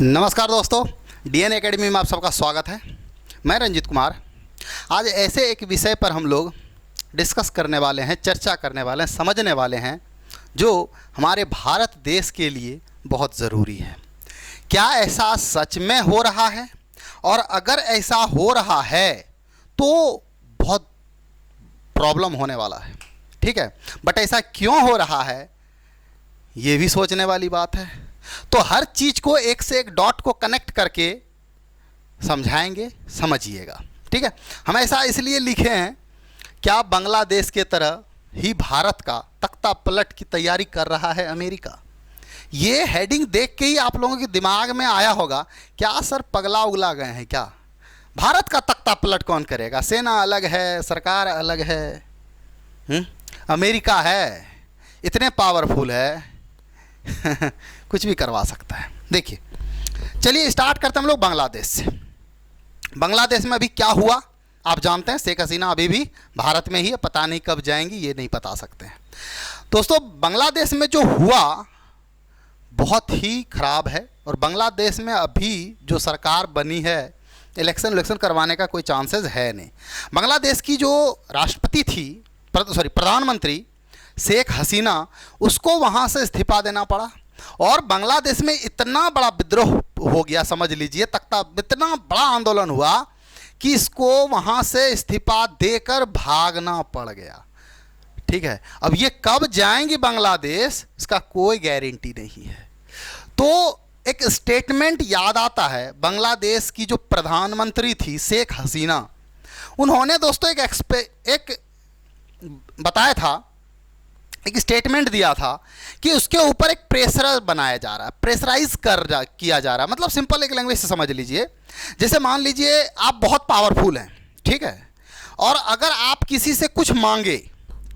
नमस्कार दोस्तों, DN academy में आप सबका स्वागत है। मैं रंजित कुमार। आज ऐसे एक विषय पर हम लोग डिस्कस करने वाले हैं, चर्चा करने वाले हैं, समझने वाले हैं जो हमारे भारत देश के लिए बहुत ज़रूरी है। क्या ऐसा सच में हो रहा है? और अगर ऐसा हो रहा है तो बहुत प्रॉब्लम होने वाला है, ठीक है। बट ऐसा क्यों हो रहा है ये भी सोचने वाली बात है। तो हर चीज़ को एक से एक डॉट को कनेक्ट करके समझाएंगे, समझिएगा, ठीक है। हम ऐसा इसलिए लिखे हैं, क्या बांग्लादेश के तरह ही भारत का तख्ता पलट की तैयारी कर रहा है अमेरिका? ये हेडिंग देख के ही आप लोगों के दिमाग में आया होगा, क्या सर पगला उगला गए हैं क्या? भारत का तख्ता पलट कौन करेगा? सेना अलग है, सरकार अलग है, अमेरिका है, इतने पावरफुल है कुछ भी करवा सकता है। देखिए, चलिए स्टार्ट करते हैं हम लोग बांग्लादेश से। बांग्लादेश में अभी क्या हुआ आप जानते हैं। शेख हसीना अभी भी भारत में ही है, पता नहीं कब जाएंगी ये नहीं बता सकते हैं। दोस्तों, बांग्लादेश में जो हुआ बहुत ही खराब है। और बांग्लादेश में अभी जो सरकार बनी है, इलेक्शन करवाने का कोई चांसेस है नहीं। बांग्लादेश की जो राष्ट्रपति थी, प्रधानमंत्री शेख हसीना, उसको वहाँ से इस्तीफा देना पड़ा। और बांग्लादेश में इतना बड़ा विद्रोह हो गया, समझ लीजिए, इतना बड़ा आंदोलन हुआ कि इसको वहाँ से इस्तीफा देकर भागना पड़ गया, ठीक है। अब ये कब जाएंगी बांग्लादेश, इसका कोई गारंटी नहीं है। तो एक स्टेटमेंट याद आता है, बांग्लादेश की जो प्रधानमंत्री थी शेख हसीना, उन्होंने दोस्तों एक बताया था, एक स्टेटमेंट दिया था कि उसके ऊपर एक प्रेशर बनाया जा रहा है, प्रेशराइज किया जा रहा है। मतलब सिंपल एक लैंग्वेज से समझ लीजिए, जैसे मान लीजिए आप बहुत पावरफुल हैं, ठीक है, और अगर आप किसी से कुछ मांगे,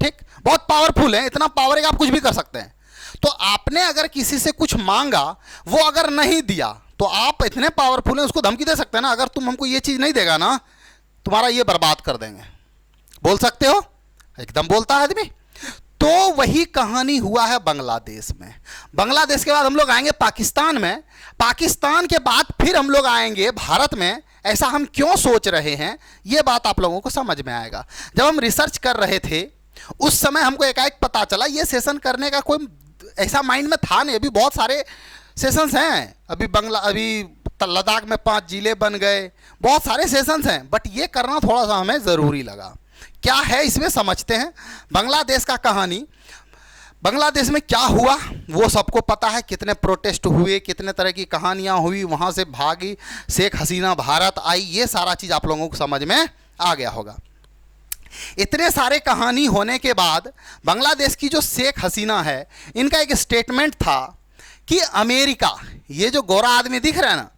ठीक, बहुत पावरफुल हैं, इतना पावर है कि आप कुछ भी कर सकते हैं। तो आपने अगर किसी से कुछ मांगा, वो अगर नहीं दिया, तो आप इतने पावरफुल हैं, उसको धमकी दे सकते हैं ना, अगर तुम हमको ये चीज़ नहीं देगा ना, तुम्हारा ये बर्बाद कर देंगे। बोल सकते हो, एकदम बोलता है आदमी। तो वही कहानी हुआ है बांग्लादेश में। बांग्लादेश के बाद हम लोग आएंगे पाकिस्तान में, पाकिस्तान के बाद फिर हम लोग आएंगे भारत में। ऐसा हम क्यों सोच रहे हैं, ये बात आप लोगों को समझ में आएगा। जब हम रिसर्च कर रहे थे उस समय हमको एकाएक पता चला, ये सेशन करने का कोई ऐसा माइंड में था नहीं। अभी बहुत सारे सेशंस हैं, अभी लद्दाख में 5 जिले बन गए, बहुत सारे सेशंस हैं, बट ये करना थोड़ा सा हमें ज़रूरी लगा। क्या है इसमें समझते हैं। बांग्लादेश का कहानी, बांग्लादेश में क्या हुआ वो सबको पता है, कितने प्रोटेस्ट हुए, कितने तरह की कहानियां हुई, वहां से भागी शेख हसीना, भारत आई, ये सारा चीज़ आप लोगों को समझ में आ गया होगा। इतने सारे कहानी होने के बाद बांग्लादेश की जो शेख हसीना है, इनका एक स्टेटमेंट था कि अमेरिका, ये जो गोरा आदमी दिख रहा है ना,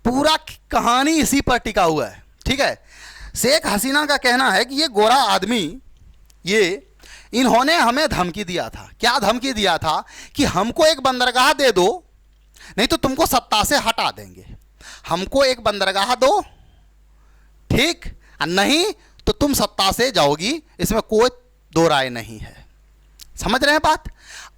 पूरा कहानी इसी पर टिका हुआ है, ठीक है। शेख हसीना का कहना है कि ये गोरा आदमी, इन्होंने हमें धमकी दिया था। क्या धमकी दिया था? कि हमको एक बंदरगाह दे दो, नहीं तो तुमको सत्ता से हटा देंगे। हमको एक बंदरगाह दो, ठीक, नहीं तो तुम सत्ता से जाओगी, इसमें कोई दो राय नहीं है। समझ रहे हैं बात?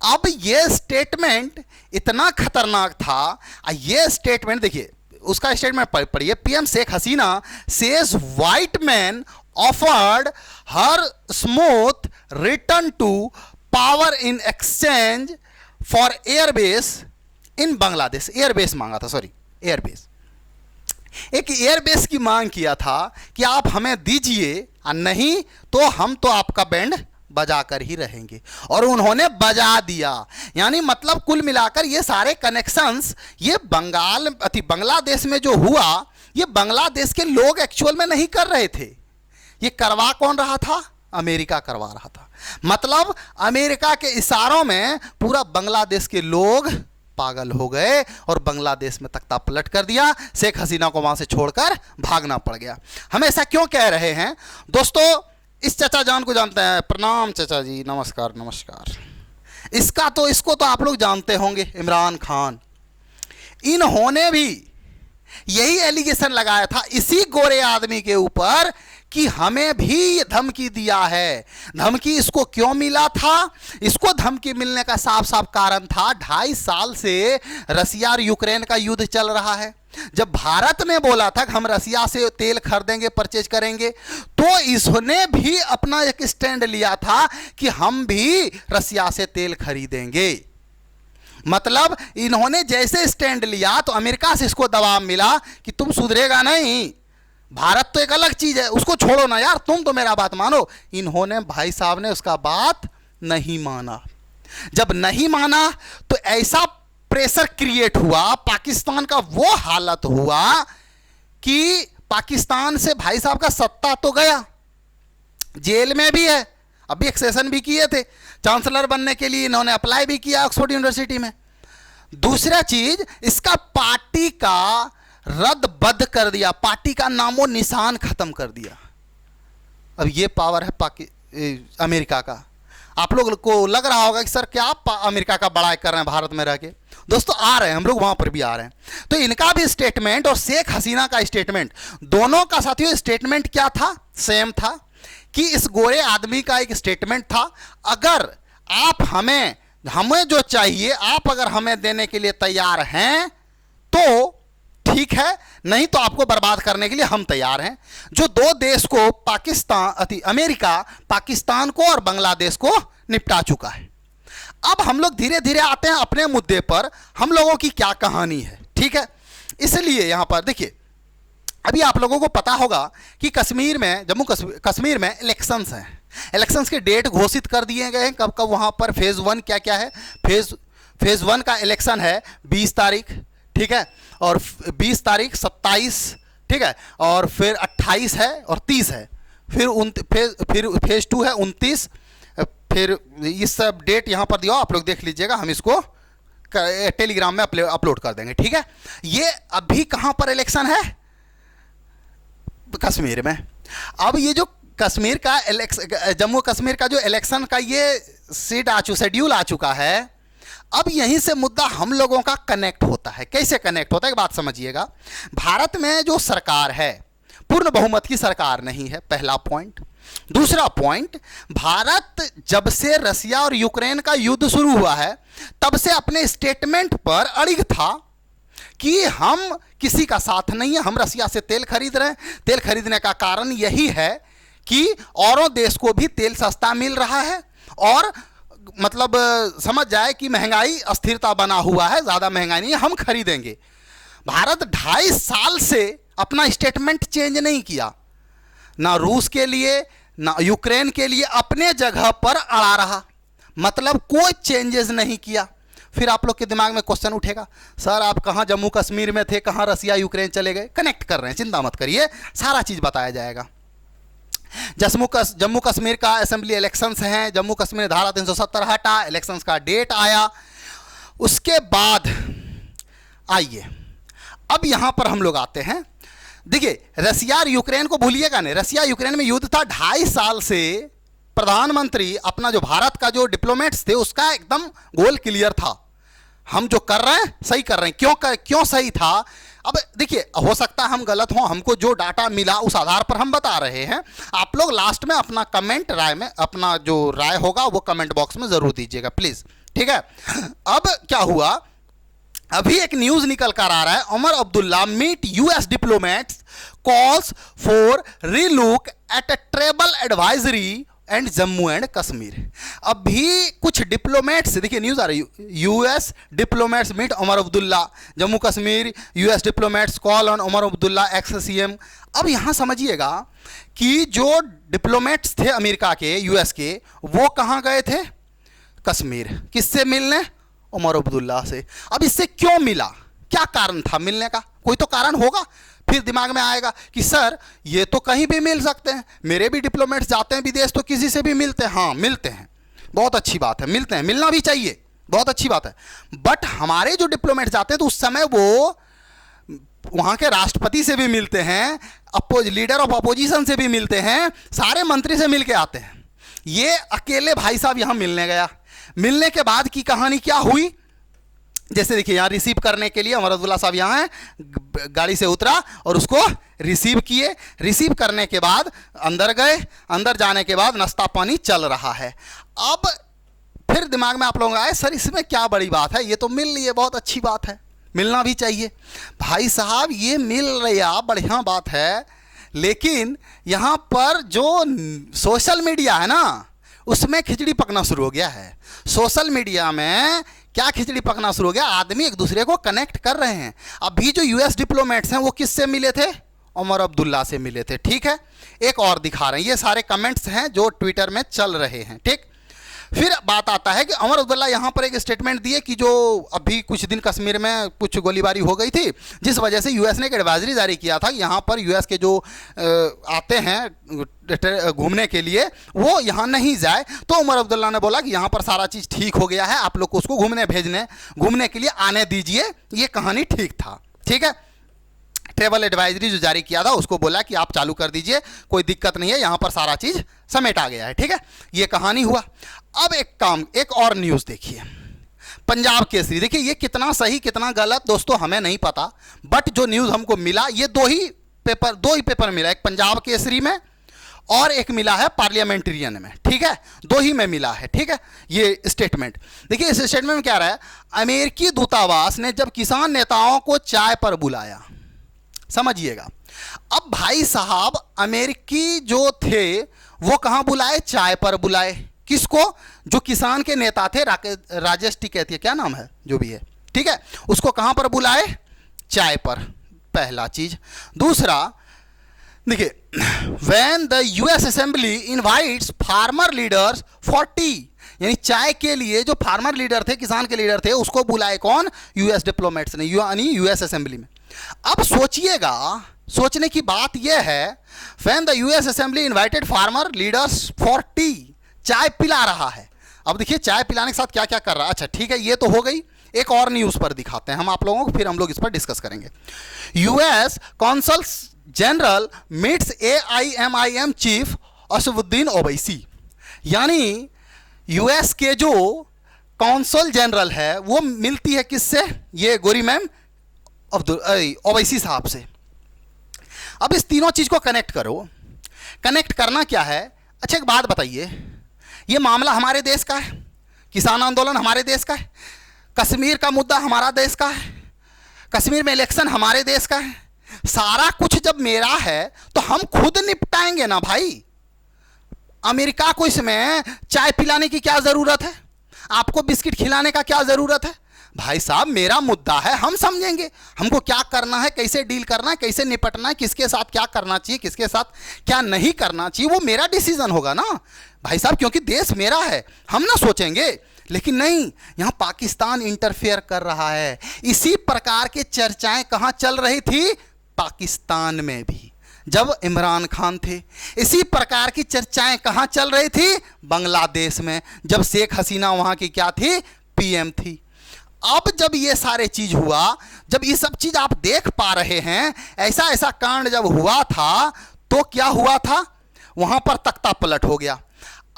अब ये स्टेटमेंट इतना खतरनाक था। ये स्टेटमेंट देखिए, उसका स्टेटमेंट पढ़िए। PM Sheikh Hasina says white man offered her smooth return to power in exchange for airbase in Bangladesh. Airbase मांगा था, सॉरी, एयरबेस, एक एयरबेस की मांग किया था कि आप हमें दीजिए, नहीं तो हम तो आपका बैंड बजा कर ही रहेंगे। और उन्होंने बजा दिया। यानी मतलब कुल मिलाकर ये सारे कनेक्शंस, ये बांग्लादेश में जो हुआ, ये बांग्लादेश के लोग एक्चुअल में नहीं कर रहे थे। ये करवा कौन रहा था? अमेरिका करवा रहा था। मतलब अमेरिका के इशारों में पूरा बांग्लादेश के लोग पागल हो गए और बांग्लादेश में तख्ता पलट कर दिया। शेख हसीना को वहां से छोड़कर भागना पड़ गया। हम ऐसा क्यों कह रहे हैं दोस्तों? इस चचा जान को जानते हैं, प्रणाम चचा जी, नमस्कार नमस्कार। इसको तो आप लोग जानते होंगे, इमरान खान। इन्होंने भी यही एलिगेशन लगाया था इसी गोरे आदमी के ऊपर कि हमें भी ये धमकी दिया है। धमकी इसको क्यों मिला था? इसको धमकी मिलने का साफ साफ कारण था, 2.5 साल से रसिया और यूक्रेन का युद्ध चल रहा है। जब भारत ने बोला था कि हम रसिया से तेल खरीदेंगे, परचेज करेंगे, तो इसने भी अपना एक स्टैंड लिया था कि हम भी रसिया से तेल खरीदेंगे। मतलब इन्होंने जैसे स्टैंड लिया तो अमेरिका से इसको दबाव मिला कि तुम सुधरेगा नहीं, भारत तो एक अलग चीज है, उसको छोड़ो ना यार, तुम तो मेरा बात मानो। इन्होंने, भाई साहब ने उसका बात नहीं माना। जब नहीं माना तो ऐसा प्रेशर क्रिएट हुआ, पाकिस्तान का वो हालत हुआ कि पाकिस्तान से भाई साहब का सत्ता तो गया, जेल में भी है, अभी एक्सेशन भी किए थे, चांसलर बनने के लिए इन्होंने अप्लाई भी किया ऑक्सफोर्ड यूनिवर्सिटी में। दूसरा चीज, इसका पार्टी का रद्द कर दिया, पार्टी का नामो निशान खत्म कर दिया। अब ये पावर है अमेरिका का। आप लोग को लग रहा होगा कि सर क्या आप अमेरिका का बड़ाई कर रहे हैं भारत में रह के? दोस्तों आ रहे हैं, हम लोग वहां पर भी आ रहे हैं। तो इनका भी स्टेटमेंट और शेख हसीना का स्टेटमेंट, दोनों का साथियों स्टेटमेंट क्या था? सेम था। कि इस गोरे आदमी का एक स्टेटमेंट था, अगर आप हमें जो चाहिए आप अगर हमें देने के लिए तैयार हैं तो ठीक है, नहीं तो आपको बर्बाद करने के लिए हम तैयार हैं। जो दो देश को अमेरिका पाकिस्तान को और बांग्लादेश को निपटा चुका है। अब हम लोग धीरे धीरे आते हैं अपने मुद्दे पर, हम लोगों की क्या कहानी है, ठीक है। इसलिए यहां पर देखिए, अभी आप लोगों को पता होगा कि कश्मीर में, जम्मू कश्मीर में इलेक्शंस हैं। इलेक्शंस के डेट घोषित कर दिए गए हैं, कब कब वहां पर फेज 1 क्या क्या है। फेज 1 का इलेक्शन है 20 तारीख, ठीक है, और 20 तारीख 27, ठीक है, और फिर 28 है और 30 है, फिर फेज 2 है 29, फिर ये सब डेट यहाँ पर दिया, आप लोग देख लीजिएगा, हम इसको टेलीग्राम में अपलोड कर देंगे, ठीक है। ये अभी कहाँ पर इलेक्शन है? कश्मीर में। अब ये जो कश्मीर का जम्मू कश्मीर का जो इलेक्शन का ये शेड्यूल आ चुका है, अब यहीं से मुद्दा हम लोगों का कनेक्ट होता है। कैसे कनेक्ट होता है, एक बात समझिएगा। भारत में जो सरकार है पूर्ण बहुमत की सरकार नहीं है, पहला पॉइंट। दूसरा पॉइंट, भारत जब से रसिया और यूक्रेन का युद्ध शुरू हुआ है तब से अपने स्टेटमेंट पर अड़िग था कि हम किसी का साथ नहीं है, हम रसिया से तेल खरीद रहे हैं। तेल खरीदने का कारण यही है कि औरों देश को भी तेल सस्ता मिल रहा है, और मतलब समझ जाए कि महंगाई अस्थिरता बना हुआ है, ज़्यादा महंगाई नहीं है, हम खरीदेंगे। भारत 2.5 साल से अपना स्टेटमेंट चेंज नहीं किया, ना रूस के लिए ना यूक्रेन के लिए, अपने जगह पर अड़ा रहा, मतलब कोई चेंजेस नहीं किया। फिर आप लोग के दिमाग में क्वेश्चन उठेगा, सर आप कहाँ जम्मू कश्मीर में थे, कहाँ रसिया यूक्रेन चले गए? कनेक्ट कर रहे हैं, चिंता मत करिए, सारा चीज़ बताया जाएगा। जम्मू कश्मीर का असेंबली इलेक्शंस हैं, जम्मू कश्मीर धारा 370 हटा, इलेक्शंस का डेट आया, उसके बाद आइए अब यहाँ पर हम लोग आते हैं। देखिए, रसिया और यूक्रेन को भूलिएगा नहीं, रसिया यूक्रेन में युद्ध था 2.5 साल से। प्रधानमंत्री अपना जो भारत का जो डिप्लोमेट्स थे उसका एकदम गोल क्लियर था, हम जो कर रहे हैं सही कर रहे हैं। क्यों सही था? अब देखिए, हो सकता है हम गलत हों, हमको जो डाटा मिला उस आधार पर हम बता रहे हैं। आप लोग लास्ट में अपना कमेंट राय में, अपना जो राय होगा वो कमेंट बॉक्स में जरूर दीजिएगा प्लीज, ठीक है। अब क्या हुआ, अभी एक न्यूज निकल कर आ रहा है, Omar Abdullah meet US diplomats, calls for relook at a travel advisory and Jammu and Kashmir. अभी कुछ डिप्लोमेट्स, देखिए न्यूज आ रही है, US diplomats meet Omar Abdullah, Jammu Kashmir US diplomats call on Omar Abdullah ex CM. अब यहां समझिएगा कि जो डिप्लोमेट्स थे अमेरिका के, यूएस के, वो कहां गए थे? कश्मीर। किससे मिलने? उमर अब्दुल्ला से। अब इससे क्यों मिला, क्या कारण था मिलने का? कोई तो कारण होगा। फिर दिमाग में आएगा कि सर ये तो कहीं भी मिल सकते हैं, मेरे भी डिप्लोमेट्स जाते हैं विदेश तो किसी से भी मिलते हैं। हाँ मिलते हैं, बहुत अच्छी बात है, मिलते हैं, मिलना भी चाहिए, बहुत अच्छी बात है। बट हमारे जो डिप्लोमेट्स जाते हैं तो उस समय वो वहाँ के राष्ट्रपति से भी मिलते हैं, लीडर ऑफ अपोजिशन से भी मिलते हैं, सारे मंत्री से मिल के आते हैं। ये अकेले भाई साहब यहाँ मिलने गया, मिलने के बाद की कहानी क्या हुई जैसे देखिए यहाँ रिसीव करने के लिए उमर अब्दुल्ला साहब यहाँ हैं, गाड़ी से उतरा और उसको रिसीव किए। रिसीव करने के बाद अंदर गए, अंदर जाने के बाद नाश्ता पानी चल रहा है। अब फिर दिमाग में आप लोगों का आए, सर इसमें क्या बड़ी बात है, ये तो मिल रही है, बहुत अच्छी बात है, मिलना भी चाहिए। भाई साहब ये मिल रहा बढ़िया बात है, लेकिन यहाँ पर जो सोशल मीडिया है ना उसमें खिचड़ी पकना शुरू हो गया है। सोशल मीडिया में क्या खिचड़ी पकना शुरू हो गया, आदमी एक दूसरे को कनेक्ट कर रहे हैं। अभी जो यूएस डिप्लोमेट्स हैं वो किससे मिले थे, उमर अब्दुल्ला से मिले थे। ठीक है, एक और दिखा रहे हैं, ये सारे कमेंट्स हैं जो ट्विटर में चल रहे हैं। ठीक, फिर बात आता है कि उमर अब्दुल्ला यहाँ पर एक स्टेटमेंट दिए कि जो अभी कुछ दिन कश्मीर में कुछ गोलीबारी हो गई थी, जिस वजह से यूएस ने एक एडवाइजरी जारी किया था कि यहाँ पर यूएस के जो आते हैं घूमने के लिए वो यहाँ नहीं जाए। तो उमर अब्दुल्ला ने बोला कि यहाँ पर सारा चीज़ ठीक हो गया है, आप लोग को उसको घूमने के लिए आने दीजिए, ये कहानी ठीक था। ठीक है, ट्रेवल एडवाइजरी जो जारी किया था उसको बोला कि आप चालू कर दीजिए, कोई दिक्कत नहीं है, यहाँ पर सारा चीज़ समेटा गया है। ठीक है, ये कहानी हुआ। अब एक और न्यूज़ देखिए, पंजाब केसरी। देखिए ये कितना सही कितना गलत दोस्तों हमें नहीं पता, बट जो न्यूज़ हमको मिला ये दो ही पेपर मिला, एक पंजाब केसरी में और एक मिला है पार्लियामेंटेरियन में। ठीक है, दो ही में मिला है। ठीक है, ये स्टेटमेंट देखिए, इस स्टेटमेंट में क्या रहा है, अमेरिकी दूतावास ने जब किसान नेताओं को चाय पर बुलाया, समझिएगा। अब भाई साहब अमेरिकी जो थे वो कहां बुलाए, चाय पर बुलाए। किसको, जो किसान के नेता थे, राजेश टिकैत, क्या नाम है जो भी है, ठीक है, उसको कहां पर बुलाए, चाय पर, पहला चीज। दूसरा देखिए, when the US assembly invites farmer leaders for T, यानी चाय के लिए जो फार्मर लीडर थे, किसान के लीडर थे, उसको बुलाए कौन, यूएस डिप्लोमेट्स ने, यानी यूएस असेंबली में। अब सोचिएगा, सोचने की बात यह है, when the US assembly invited farmer leaders for T, चाय पिला रहा है। अब देखिए चाय पिलाने के साथ क्या क्या कर रहा है। अच्छा ठीक है, ये तो हो गई। एक और न्यूज़ पर दिखाते हैं हम आप लोगों को, फिर हम लोग इस पर डिस्कस करेंगे। US consul general meets AIMIM chief Asaduddin Owaisi, यानी यूएस के जो कॉन्सल जनरल है वो मिलती है किससे, ये गोरी मैम ओवैसी साहब से। अब इस तीनों चीज़ को कनेक्ट करो, कनेक्ट करना क्या है। अच्छा एक बात बताइए, ये मामला हमारे देश का है, किसान आंदोलन हमारे देश का है, कश्मीर का मुद्दा हमारा देश का है, कश्मीर में इलेक्शन हमारे देश का है, सारा कुछ जब मेरा है तो हम खुद निपटाएंगे ना भाई। अमेरिका को इसमें चाय पिलाने की क्या ज़रूरत है, आपको बिस्किट खिलाने का क्या ज़रूरत है। भाई साहब मेरा मुद्दा है, हम समझेंगे हमको क्या करना है, कैसे डील करना है, कैसे निपटना है, किसके साथ क्या करना चाहिए, किसके साथ क्या नहीं करना चाहिए, वो मेरा डिसीजन होगा ना भाई साहब, क्योंकि देश मेरा है, हम ना सोचेंगे। लेकिन नहीं, यहाँ पाकिस्तान इंटरफेयर कर रहा है। इसी प्रकार की चर्चाएं कहाँ चल रही थी, पाकिस्तान में भी, जब इमरान खान थे। इसी प्रकार की चर्चाएं कहाँ चल रही थी, बांग्लादेश में, जब शेख हसीना वहाँ की क्या थी, PM थी। अब जब ये सारे चीज हुआ, जब ये सब चीज आप देख पा रहे हैं, ऐसा ऐसा कांड जब हुआ था तो क्या हुआ था, वहां पर तख्ता पलट हो गया।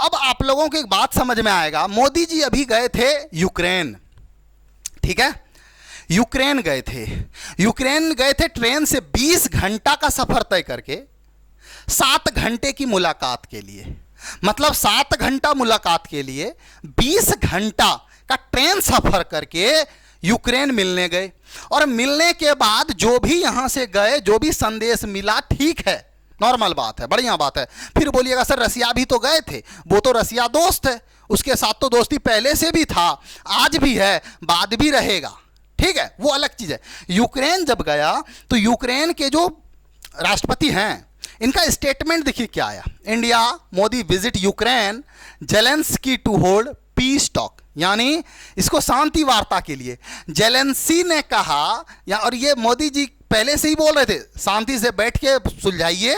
अब आप लोगों को एक बात समझ में आएगा, मोदी जी अभी गए थे यूक्रेन, ठीक है, यूक्रेन गए थे ट्रेन से 20 घंटा का सफर तय करके 7 घंटे की मुलाकात के लिए। मतलब 7 घंटा मुलाकात के लिए 20 घंटा का ट्रेन सफर करके यूक्रेन मिलने गए। और मिलने के बाद जो भी यहां से गए, जो भी संदेश मिला, ठीक है, नॉर्मल बात है, बढ़िया बात है। फिर बोलिएगा सर रसिया भी तो गए थे, वो तो रसिया दोस्त है, उसके साथ तो दोस्ती पहले से भी था, आज भी है, बाद भी रहेगा, ठीक है, वो अलग चीज है। यूक्रेन जब गया तो यूक्रेन के जो राष्ट्रपति हैं, इनका स्टेटमेंट देखिए क्या आया, India Modi visit Ukraine Zelensky to hold peace talk, यानी इसको शांति वार्ता के लिए। जेलेंस्की ने कहा, या और ये मोदी जी पहले से ही बोल रहे थे, शांति से बैठ के सुलझाइए,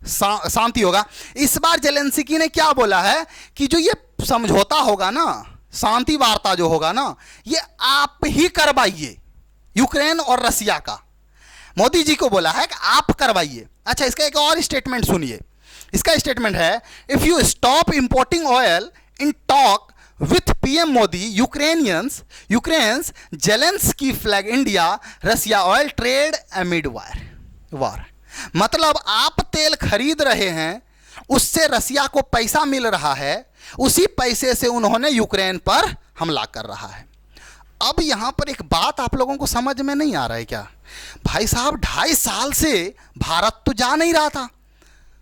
शांति होगा। इस बार जेलेंस्की ने क्या बोला है कि जो ये समझौता होगा ना, शांति वार्ता जो होगा ना, ये आप ही करवाइए, यूक्रेन और रसिया का। मोदी जी को बोला है कि आप करवाइए। अच्छा इसका एक और स्टेटमेंट सुनिए, इसका स्टेटमेंट है, if you stop importing oil in talk with PM Modi, Ukraine's Zelensky flag India, Russia oil trade amid war. मतलब आप तेल खरीद रहे हैं, उससे रसिया को पैसा मिल रहा है, उसी पैसे से उन्होंने यूक्रेन पर हमला कर रहा है। अब यहां पर एक बात आप लोगों को समझ में नहीं आ रहा है क्या? भाई साहब 2.5 साल से भारत तो जा नहीं रहा था,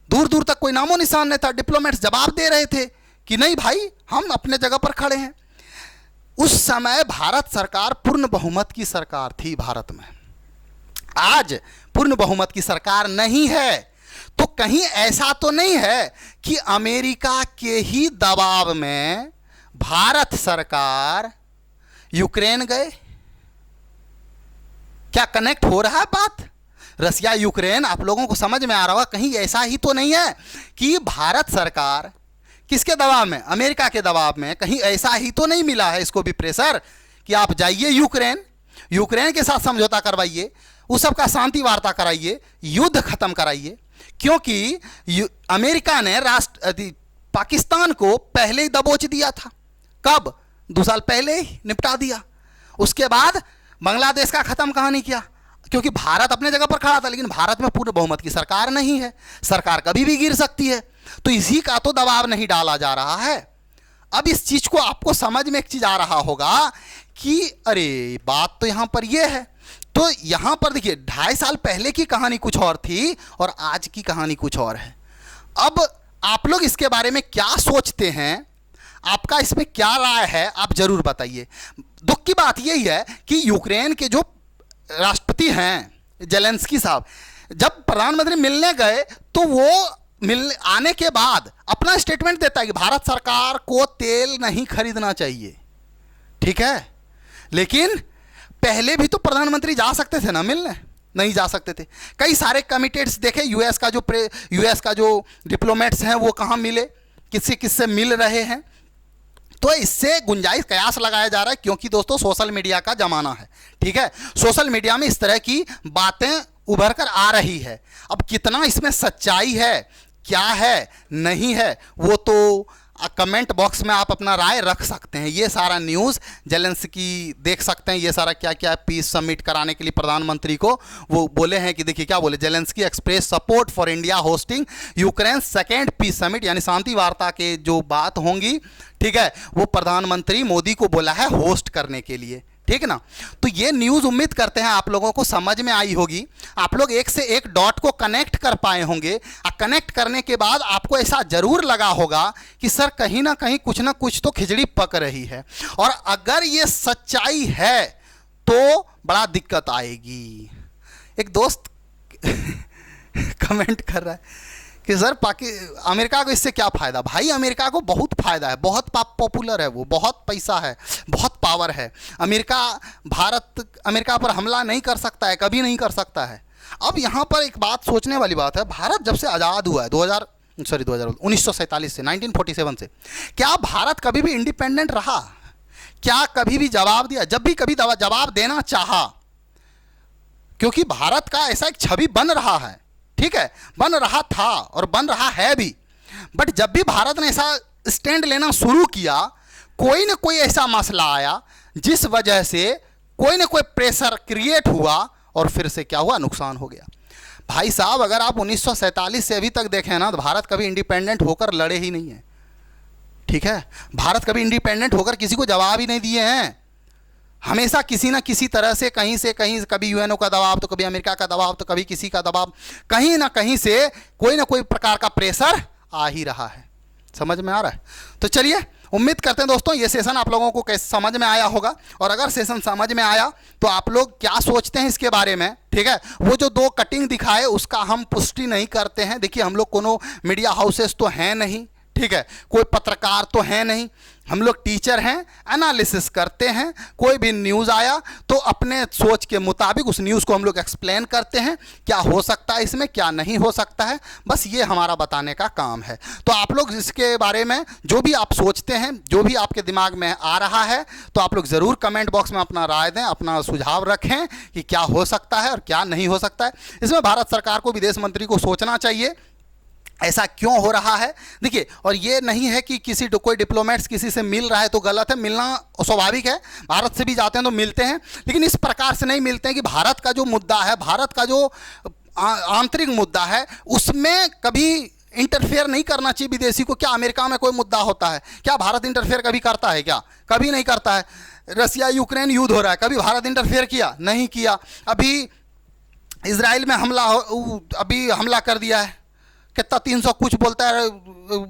दूर दूर तक कोई नामो निशान नहीं था। डिप्लोमेट्स जवाब दे रहे थे कि नहीं भाई हम अपने जगह पर खड़े हैं। उस समय भारत सरकार पूर्ण बहुमत की सरकार थी भारत में। आज पूर्ण बहुमत की सरकार नहीं है, तो कहीं ऐसा तो नहीं है कि अमेरिका के ही दबाव में भारत सरकार यूक्रेन गए? क्या कनेक्ट हो रहा है बात? रसिया यूक्रेन आप लोगों को समझ में आ रहा होगा, कहीं ऐसा ही तो नहीं है कि भारत सरकार किसके दबाव में? अमेरिका के दबाव में। कहीं ऐसा ही तो नहीं मिला है इसको भी प्रेशर कि आप जाइए यूक्रेन के साथ समझौता करवाइए, उस सब का शांति वार्ता कराइए, युद्ध खत्म कराइए। क्योंकि अमेरिका ने पाकिस्तान को पहले ही दबोच दिया था। कब? 2 साल पहले ही निपटा दिया। उसके बाद बांग्लादेश का खत्म कहानी किया, क्योंकि भारत अपने जगह पर खड़ा था। लेकिन भारत में पूर्ण बहुमत की सरकार नहीं है, सरकार कभी भी गिर सकती है, तो इसी का तो दबाव नहीं डाला जा रहा है। अब इस चीज को आपको समझ में एक चीज आ रहा होगा कि अरे बात तो यहां पर यह है। तो यहां पर देखिए 2.5 साल पहले की कहानी कुछ और थी और आज की कहानी कुछ और है। अब आप लोग इसके बारे में क्या सोचते हैं, आपका इसमें क्या राय है, आप जरूर बताइए। दुख की बात यही है कि यूक्रेन के जो राष्ट्रपति हैं जेलेंस्की साहब, जब प्रधानमंत्री मिलने गए तो वो आने के बाद अपना स्टेटमेंट देता है कि भारत सरकार को तेल नहीं खरीदना चाहिए। ठीक है, लेकिन पहले भी तो प्रधानमंत्री जा सकते थे ना मिलने, नहीं जा सकते थे। कई सारे कमिटेड्स देखे, यूएस का जो डिप्लोमेट्स हैं वो कहाँ मिले, किससे मिल रहे हैं। तो इससे गुंजाइश कयास लगाया जा रहा है, क्योंकि दोस्तों सोशल मीडिया का जमाना है। ठीक है, सोशल मीडिया में इस तरह की बातें उभर कर आ रही है। अब कितना इसमें सच्चाई है, क्या है, नहीं है, वो तो कमेंट बॉक्स में आप अपना राय रख सकते हैं। ये सारा न्यूज़ जेलेंस्की देख सकते हैं, ये सारा क्या क्या पीस सबमिट कराने के लिए प्रधानमंत्री को वो बोले हैं कि देखिए क्या बोले, Zelensky express support for India hosting Ukraine second peace summit, यानी शांति वार्ता के जो बात होंगी, ठीक है, वो प्रधानमंत्री मोदी को बोला है होस्ट करने के लिए। ठीक है ना, तो ये न्यूज़ उम्मीद करते हैं आप लोगों को समझ में आई होगी। आप लोग एक से एक डॉट को कनेक्ट कर पाए होंगे, और कनेक्ट करने के बाद आपको ऐसा जरूर लगा होगा कि सर कहीं ना कुछ तो खिचड़ी पक रही है। और अगर ये सच्चाई है तो बड़ा दिक्कत आएगी। एक दोस्त कमेंट कर रहा है कि सर अमेरिका को इससे क्या फ़ायदा? भाई अमेरिका को बहुत फ़ायदा है, बहुत पॉपुलर है, वो बहुत पैसा है, बहुत पावर है। अमेरिका पर हमला नहीं कर सकता है, कभी नहीं कर सकता है। अब यहाँ पर एक बात सोचने वाली बात है, भारत जब से आज़ाद हुआ है 1947 से 1947 से, क्या भारत कभी भी इंडिपेंडेंट रहा? क्या कभी भी जवाब दिया? जब भी कभी जवाब देना चाहा, क्योंकि भारत का ऐसा एक छवि बन रहा है, ठीक है, बन रहा था और बन रहा है भी। बट जब भी भारत ने ऐसा स्टैंड लेना शुरू किया, कोई ना कोई ऐसा मसला आया जिस वजह से कोई ना कोई प्रेशर क्रिएट हुआ और फिर से क्या हुआ, नुकसान हो गया। भाई साहब अगर आप 1947 से अभी तक देखें ना, तो भारत कभी इंडिपेंडेंट होकर लड़े ही नहीं है। ठीक है, भारत कभी इंडिपेंडेंट होकर किसी को जवाब ही नहीं दिए हैं। हमेशा किसी ना किसी तरह से कहीं से कहीं, कभी यूएनओ का दबाव, तो कभी अमेरिका का दबाव, तो कभी किसी का दबाव, कहीं ना कहीं से कोई ना कोई प्रकार का प्रेशर आ ही रहा है। समझ में आ रहा है? तो चलिए उम्मीद करते हैं दोस्तों ये सेशन आप लोगों को कैसे समझ में आया होगा। और अगर सेशन समझ में आया तो आप लोग क्या सोचते हैं इसके बारे में, ठीक है। वो जो 2 कटिंग दिखाए उसका हम पुष्टि नहीं करते हैं। देखिए हम लोग कोनो मीडिया हाउसेस तो हैं नहीं, ठीक है, कोई पत्रकार तो है नहीं, हम लोग टीचर हैं, एनालिसिस करते हैं। कोई भी न्यूज़ आया तो अपने सोच के मुताबिक उस न्यूज़ को हम लोग एक्सप्लेन करते हैं, क्या हो सकता है इसमें, क्या नहीं हो सकता है, बस ये हमारा बताने का काम है। तो आप लोग इसके बारे में जो भी आप सोचते हैं, जो भी आपके दिमाग में आ रहा है, तो आप लोग ज़रूर कमेंट बॉक्स में अपना राय दें, अपना सुझाव रखें कि क्या हो सकता है और क्या नहीं हो सकता है। इसमें भारत सरकार को, विदेश मंत्री को सोचना चाहिए। ऐसा क्यों हो रहा है? देखिए, और ये नहीं है कि कोई डिप्लोमेट्स किसी से मिल रहा है तो गलत है, मिलना स्वाभाविक है, भारत से भी जाते हैं तो मिलते हैं, लेकिन इस प्रकार से नहीं मिलते हैं कि भारत का जो मुद्दा है, भारत का जो आंतरिक मुद्दा है, उसमें कभी इंटरफेयर नहीं करना चाहिए विदेशी को। क्या अमेरिका में कोई मुद्दा होता है, क्या भारत इंटरफेयर कभी करता है? क्या कभी नहीं करता है। रसिया यूक्रेन युद्ध हो रहा है, कभी भारत इंटरफेयर किया? नहीं किया। अभी इजराइल में अभी हमला कर दिया है, कितना 300 कुछ बोलता है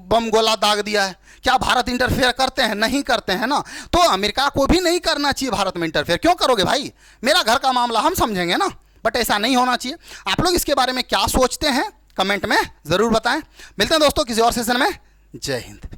बम गोला दाग दिया है, क्या भारत इंटरफेयर करते हैं? नहीं करते हैं ना। तो अमेरिका को भी नहीं करना चाहिए भारत में इंटरफेयर। क्यों करोगे भाई, मेरा घर का मामला, हम समझेंगे ना, बट ऐसा नहीं होना चाहिए। आप लोग इसके बारे में क्या सोचते हैं कमेंट में ज़रूर बताएं। मिलते हैं दोस्तों किसी और सेशन में। जय हिंद।